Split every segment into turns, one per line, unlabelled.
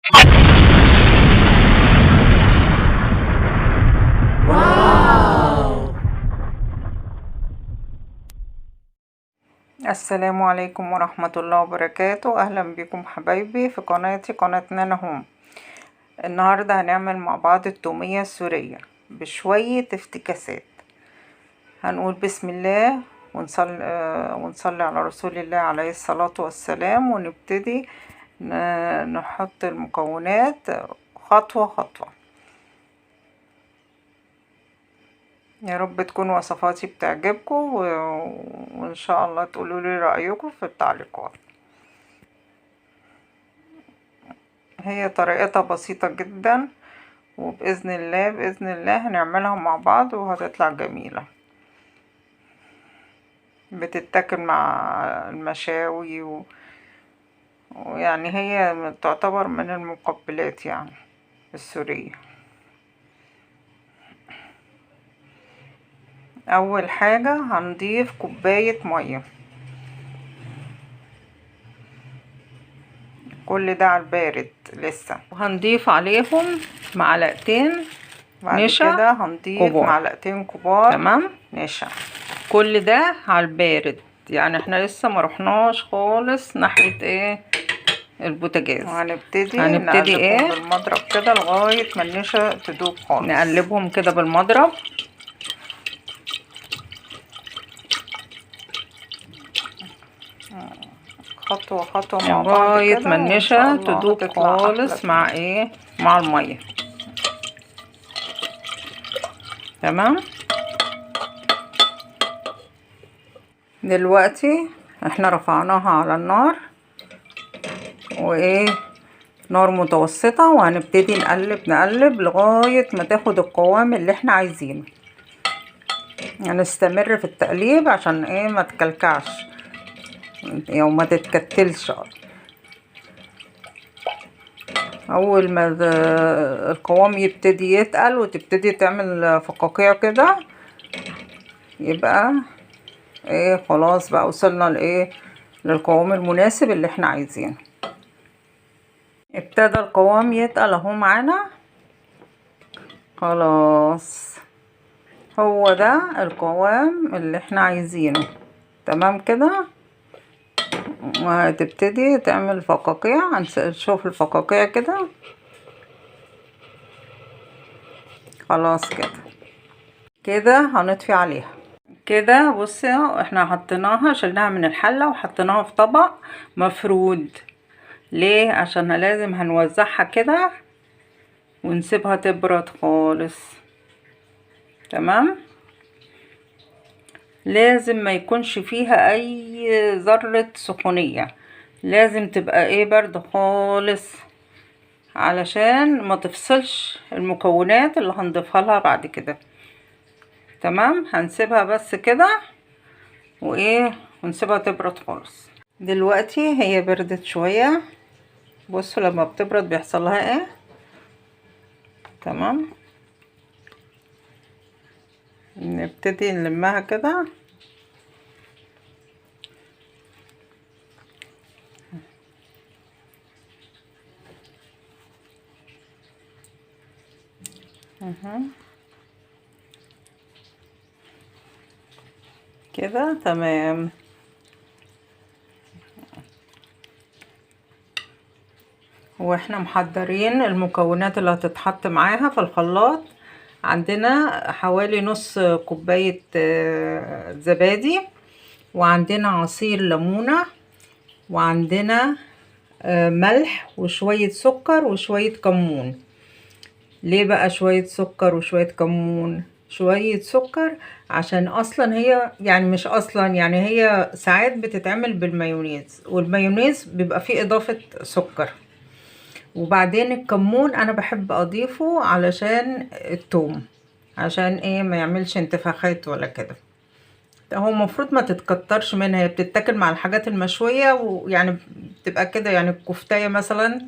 السلام عليكم ورحمة الله وبركاته. أهلا بكم حبايبي في قناتي، قناة نانا هوم. النهاردة هنعمل مع بعض التومية السورية بشوية افتكاسات. هنقول بسم الله ونصلي على رسول الله عليه الصلاة والسلام، ونبتدي نحط المكونات خطوة خطوة. يا رب تكون وصفاتي بتعجبكم وإن شاء الله تقولوا لي رأيكم في التعليقات. هي طريقتها بسيطة جدا، وبإذن الله هنعملها مع بعض وهتطلع جميلة، بتتاكل مع المشاوي ويعني هي تعتبر من المقبلات يعني السورية. أول حاجة هنضيف كوباية مية، كل ده على البارد لسه، وهنضيف عليهم معلقتين نشا. بعد كده هنضيف كبار، معلقتين كبار تمام نشا. كل ده على البارد، يعني احنا لسه ما رحناش خالص ناحية ايه البوتاجاز. هنبتدي ايه بالمضرب كده لغاية ما النشا تدوب خالص. نقلبهم كده بالمضرب خطوة خطوة مع بعض لغاية ما النشا تدوب خالص مع ايه مع المية. تمام. دلوقتي احنا رفعناها على النار وايه نار متوسطة، وهنبتدي نقلب لغاية ما تاخد القوام اللي احنا عايزينه. هنستمر في التقليب عشان ايه ما تكلكعش او ما تتكتلش. اول ما القوام يبتدي يتقل وتبتدي تعمل فقاقيع كده، يبقى ايه خلاص بقى وصلنا لايه للقوام المناسب اللي احنا عايزينه. ابتدى القوام يتقل اهو معانا خلاص، هو ده القوام اللي احنا عايزينه. تمام كده، وهتبتدي تعمل فقاقيع. هنشوف الفقاقيع كده خلاص كده هنطفي عليها كده. بصي احنا حطيناها، شلناها من الحلة وحطيناها في طبق مفرود. ليه؟ عشان لازم هنوزعها كده ونسيبها تبرد خالص. تمام. لازم ما يكونش فيها اي ذرة سخونية، لازم تبقى ايه برد خالص علشان ما تفصلش المكونات اللي هنضيفها لها بعد كده. تمام. هنسيبها بس كده وايه ونسيبها تبرد خالص. دلوقتي هي بردت شوية، بصوا لما بتبرد بيحصل لها ايه. تمام. نبتدي نلمها كده كده. تمام. واحنا محضرين المكونات اللي هتتحط معاها في الخلاط، عندنا حوالي نص كوباية زبادي، وعندنا عصير ليمونة، وعندنا ملح وشوية سكر وشوية كمون. ليه بقى شوية سكر وشوية كمون؟ شوية سكر عشان اصلا هي يعني مش اصلا يعني هي ساعات بتتعمل بالمايونيز، والمايونيز بيبقى فيه اضافة سكر. وبعدين الكمون انا بحب اضيفه علشان التوم، عشان ايه ما يعملش انتفاخات ولا كده. هو المفروض ما تتكترش منها، هي بتتاكل مع الحاجات المشوية، ويعني بتبقى كده يعني الكفتاية مثلا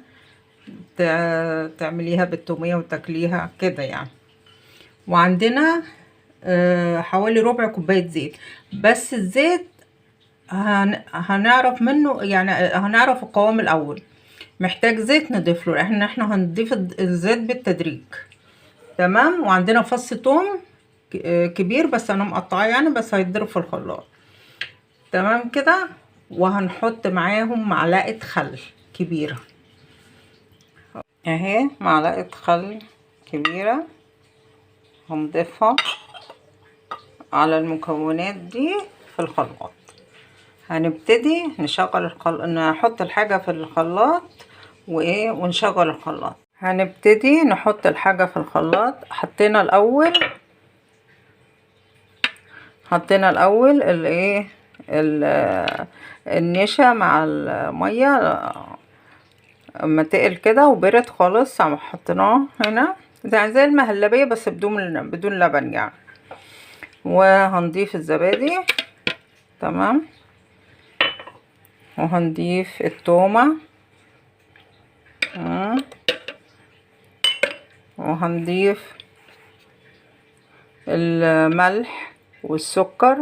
تعمليها بالتومية وتاكليها كده يعني. وعندنا حوالي ربع كوباية زيت، بس الزيت هنعرف منه يعني هنعرف القوام الاول. محتاج زيت نضيف له، احنا هنضيف الزيت بالتدريج. تمام. وعندنا فص ثوم كبير بس انا مقطعاه يعني، بس هيتضرب في الخلاط. تمام كده. وهنحط معاهم معلقة خل كبيرة اهي، معلقة خل كبيرة هنضيفها على المكونات دي في الخلاط. هنبتدي نحط الحاجة في الخلاط ونشغل الخلاط. هنبتدي نحط الحاجة في الخلاط. حطينا الاول النشا مع المية. اما تقل كده وبرد خالص حطيناه هنا زي المهلبية بس بدون لبن يعني. وهنضيف الزبادي. تمام. وهنضيف التومة. وهنضيف الملح والسكر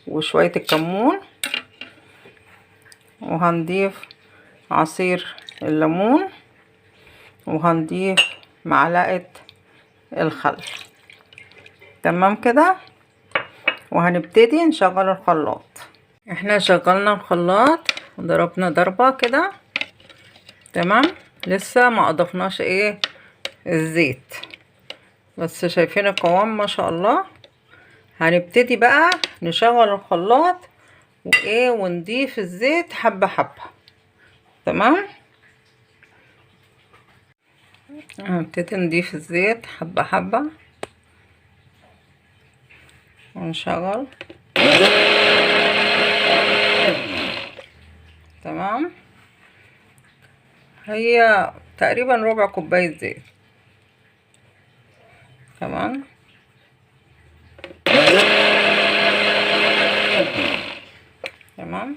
وشوية الكمون. وهنضيف عصير الليمون. وهنضيف معلقة الخل. تمام كده. وهنبتدي نشغل الخلاط. احنا شغلنا الخلاط وضربنا ضربة كده. تمام. لسه ما اضفناش الزيت، بس شايفين القوام ما شاء الله. هنبتدي بقى نشغل الخلاط ونضيف الزيت حبة حبة. تمام. هنبتدي نضيف الزيت حبة حبة ونشغل. تمام. هي تقريبا ربع كوباية زيت. تمام. تمام.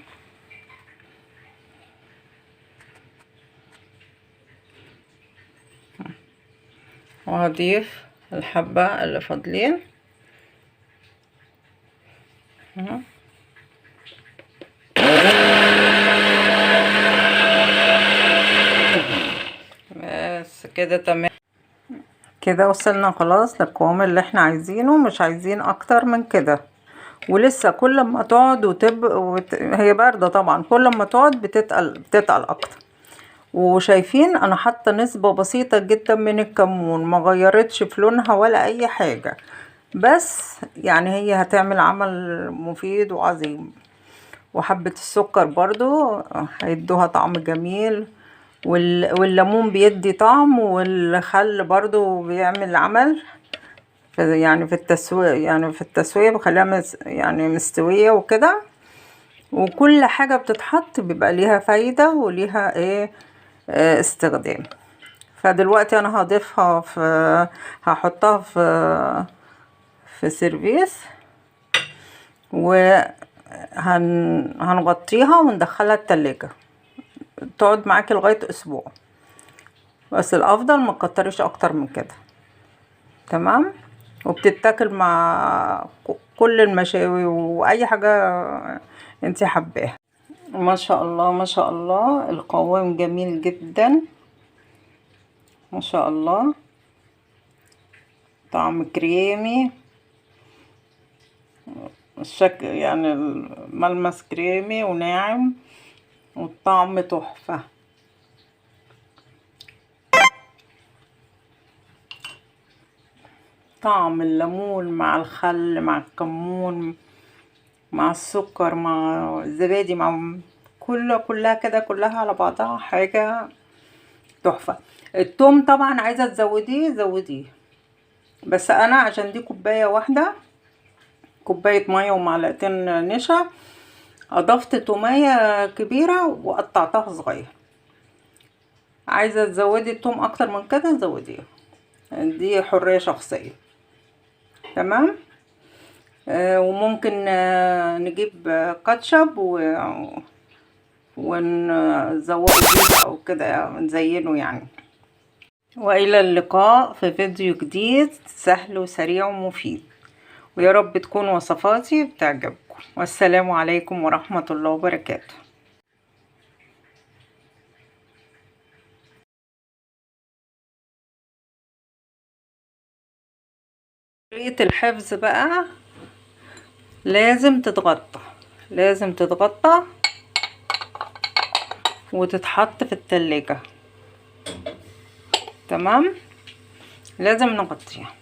وهضيف الحبة اللي فاضلين. بس كده تمام. كده وصلنا خلاص للقوام اللي احنا عايزينه، مش عايزين اكتر من كده. ولسه كل ما تقعد هي باردة طبعا، كل ما تقعد بتتقل اكتر. وشايفين انا حاطه نسبة بسيطة جدا من الكمون، ما غيرتش في لونها ولا اي حاجة، بس يعني هي هتعمل عمل مفيد وعظيم. وحبة السكر برضو هيدوها طعم جميل، والليمون بيدي طعم، والخل برضو بيعمل عمل في التسوية بخليها يعني مستوية وكده. وكل حاجة بتتحط بيبقى ليها فايدة وليها استخدام. فدلوقتي انا هحطها في سيرفيس، وهنغطيها وندخلها التلاجة تقعد معاكي لغاية اسبوع، بس الافضل ما تكتريش اكتر من كده. تمام. وبتتاكل مع كل المشاوي واي حاجة انتي حباها. ما شاء الله ما شاء الله، القوام جميل جدا ما شاء الله، طعم كريمي، الشكل يعني الملمس كريمي وناعم، والطعم تحفة. طعم الليمون مع الخل مع الكمون مع السكر مع الزبادي مع كلها كده، كلها على بعضها حاجة تحفة. التوم طبعا عايزة زوديه، بس انا عشان دي كوباية واحدة، كوباية مية ومعلقتين نشا، اضفت تومية كبيرة وقطعتها صغير. عايزة تزودي التوم اكتر من كده زوديه، دي حرية شخصية. تمام. وممكن نجيب كاتشب ونزوقه بيه او كده نزينه يعني. والى اللقاء في فيديو جديد سهل وسريع ومفيد، ويا رب تكون وصفاتي بتعجبكم. والسلام عليكم ورحمة الله وبركاته. طريقة الحفظ بقى لازم تتغطى وتتحط في التلاجة. تمام، لازم نغطيها.